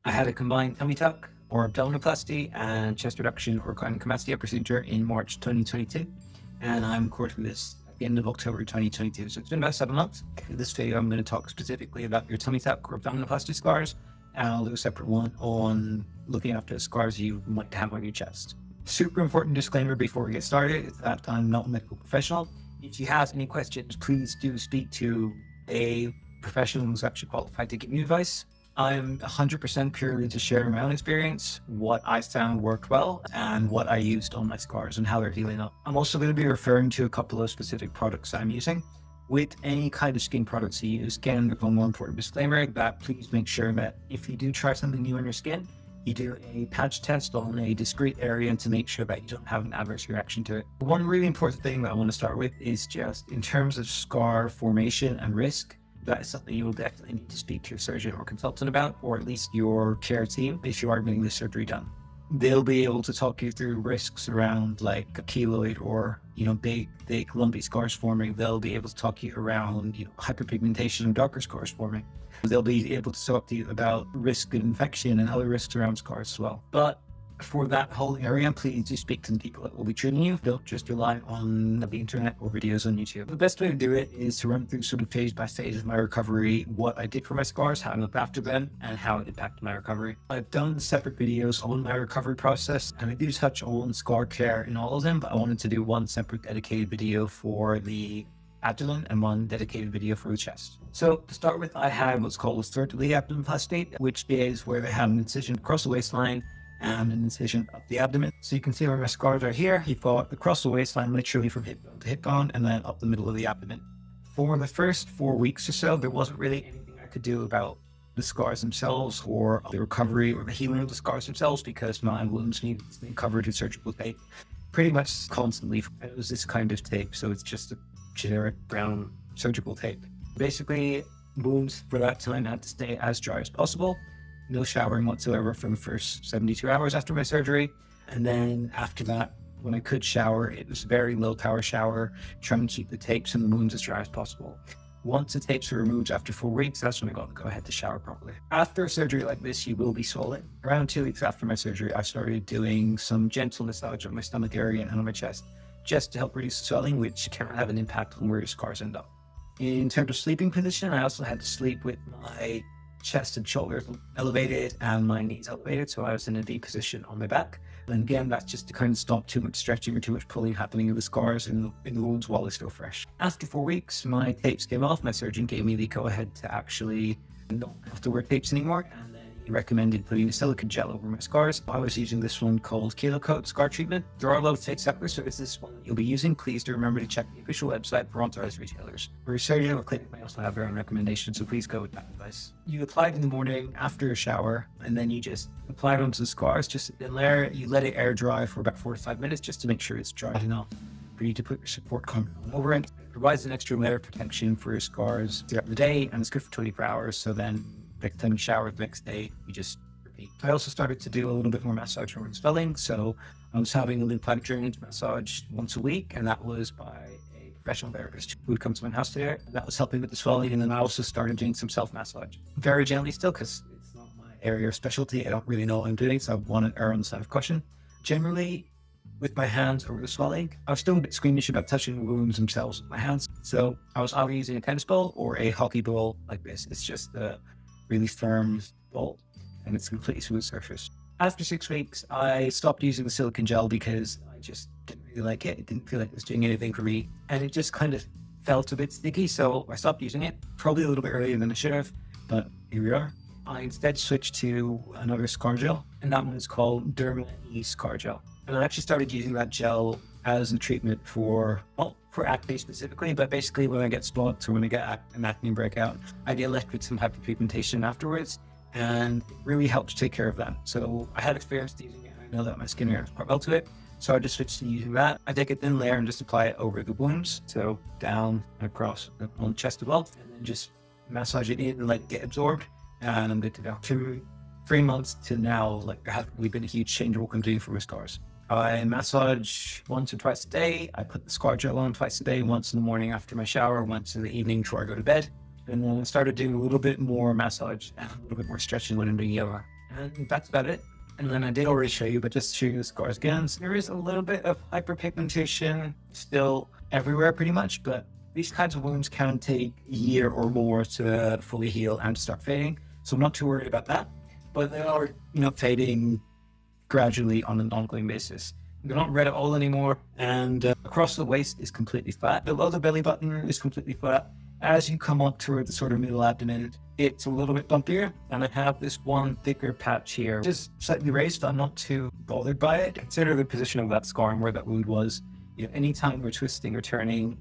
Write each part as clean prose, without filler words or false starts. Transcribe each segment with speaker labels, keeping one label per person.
Speaker 1: I had a combined tummy tuck or abdominoplasty and chest reduction or gynecomastia procedure in March 2022. And I'm recording this at the end of October 2022. So it's been about 7 months. In this video, I'm going to talk specifically about your tummy tuck or abdominoplasty scars. And I'll do a separate one on looking after the scars you might have on your chest. Super important disclaimer before we get started is that I'm not a medical professional. If you have any questions, please do speak to a professional who's actually qualified to give you advice. I'm 100% purely to share my own experience, what I found worked well, and what I used on my scars and how they're healing up. I'm also going to be referring to a couple of specific products I'm using. With any kind of skin products you use, again, there's one more important disclaimer that please make sure that if you do try something new on your skin, you do a patch test on a discrete area to make sure that you don't have an adverse reaction to it. One really important thing that I want to start with is just in terms of scar formation and risk. That is something you will definitely need to speak to your surgeon or consultant about, or at least your care team if you are getting this surgery done. They'll be able to talk you through risks around like a keloid or, big, thick, lumpy scars forming. They'll be able to talk you around, hyperpigmentation and darker scars forming. They'll be able to talk to you about risk of infection and other risks around scars as well. But for that whole area, please do speak to the people that will be treating you. Don't just rely on the internet or videos on YouTube. The best way to do it is to run through sort of phase by phase of my recovery, what I did for my scars, how I looked after them, and how it impacted my recovery. I've done separate videos on my recovery process, and I do touch on scar care in all of them, but I wanted to do one separate dedicated video for the abdomen and one dedicated video for the chest. So to start with, I had what's called a fleur abdominoplasty, which is where they have an incision across the waistline and an incision up the abdomen. So you can see where my scars are here. He fought across the waistline, literally from hip bone to hip bone, and then up the middle of the abdomen. For the first 4 weeks or so, there wasn't really anything I could do about the scars themselves or the recovery or the healing of the scars themselves because my wounds needed to be covered with surgical tape pretty much constantly. It was this kind of tape, so it's just a generic brown surgical tape. Basically, wounds for that time had to stay as dry as possible. No showering whatsoever for the first 72 hours after my surgery. And then after that, when I could shower, it was a very low power shower, trying to keep the tapes and the wounds as dry as possible. Once the tapes were removed after 4 weeks, that's when I got to go ahead to shower properly. After a surgery like this, you will be swollen. Around 2 weeks after my surgery, I started doing some gentle massage on my stomach area and on my chest, just to help reduce the swelling, which can have an impact on where your scars end up. In terms of sleeping position, I also had to sleep with my chest and shoulders elevated and my knees elevated, so I was in a V position on my back. And again, that's just to kind of stop too much stretching or too much pulling happening in the scars and in the wounds while they're still fresh. After 4 weeks, my tapes came off. My surgeon gave me the go-ahead to actually not have to wear tapes anymore, and then he recommended putting a silicone gel over my scars. I was using this one called Kelo Scar Treatment. There are a lot of fake settlers, so if this is one that you'll be using, please do remember to check the official website for authorized retailers. For your surgeon or clinic may also have their own recommendations, so please go with that advice. You apply it in the morning after a shower, and then you just apply it onto the scars, just a thin layer. You let it air dry for about 4 to 5 minutes just to make sure it's dry enough for you to put your support cover on over it. It provides an extra layer of protection for your scars throughout the day, and it's good for 24 hours, so then next time you shower the next day, you just repeat. I also started to do a little bit more massage around swelling, so I was having a lymphatic drainage massage once a week, and that was by a professional therapist who would come to my house there. That was helping with the swelling, and then I also started doing some self-massage. Very gently still, because it's not my area of specialty. I don't really know what I'm doing, so I want to err on the side of caution. Generally, with my hands over the swelling, I was still a bit squeamish about touching the wounds themselves with my hands, so I was either using a tennis ball or a hockey ball like this. It's just a really firm ball, and it's a completely smooth surface. After 6 weeks, I stopped using the silicone gel because I just didn't really like it. It didn't feel like it was doing anything for me, and it just kind of felt a bit sticky, so I stopped using it, probably a little bit earlier than I should have, but here we are. I instead switched to another scar gel, and that one is called Derma E Scar Gel. And I actually started using that gel as a treatment for acne specifically, but basically when I get spots or when I get an acne breakout, I get left with some hyperpigmentation afterwards, and it really helped to take care of that. So I had experience using it, and I know that my skin reacts quite well to it, so I just switched to using that. I take a thin layer and just apply it over the wounds, so down and across on the chest as well, and then just massage it in and let it get absorbed, and I'm good to go. 3 months to now, there hasn't really been a huge change in what I'm doing for my scars. I massage once or twice a day. I put the scar gel on twice a day, once in the morning after my shower, once in the evening before I go to bed. And then I started doing a little bit more massage and a little bit more stretching when I'm doing yoga. And that's about it. And then I did already show you, but just to show you the scars again. So there is a little bit of hyperpigmentation still everywhere pretty much, but these kinds of wounds can take a year or more to fully heal and start fading. So I'm not too worried about that, but they are, fading gradually on an ongoing basis. They're not red at all anymore, and across the waist is completely flat. Below the belly button is completely flat. As you come up toward the sort of middle abdomen, it's a little bit bumpier, and I have this one thicker patch here, just slightly raised. I'm not too bothered by it. Consider the position of that scar and where that wound was. Anytime we're twisting or turning,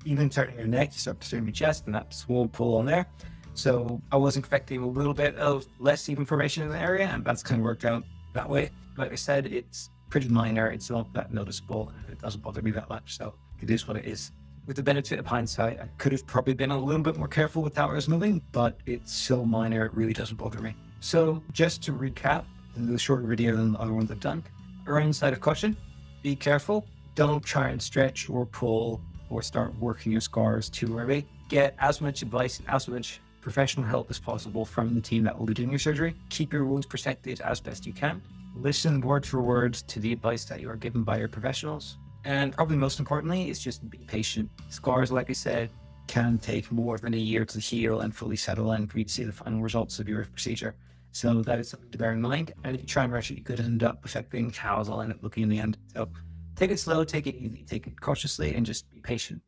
Speaker 1: even turning your neck, you start to turn your chest, and that small pull on there. So I was expecting a little bit of less even formation in the area, and that's kind of worked out that way. Like I said, it's pretty minor. It's not that noticeable. It doesn't bother me that much, so it is what it is. With the benefit of hindsight, I could have probably been a little bit more careful with how I was moving, but it's so minor, it really doesn't bother me. So just to recap, the shorter video than the other ones I've done, err on the side of caution, be careful, don't try and stretch or pull or start working your scars too early. Get as much advice and as much professional help as possible from the team that will be doing your surgery. Keep your wounds protected as best you can. Listen word for word to the advice that you are given by your professionals. And probably most importantly is just be patient. Scars, like I said, can take more than a year to heal and fully settle and for you to see the final results of your procedure. So that is something to bear in mind. And if you try and rush it, you could end up affecting how it'll end up looking in the end. So take it slow, take it easy, take it cautiously, and just be patient.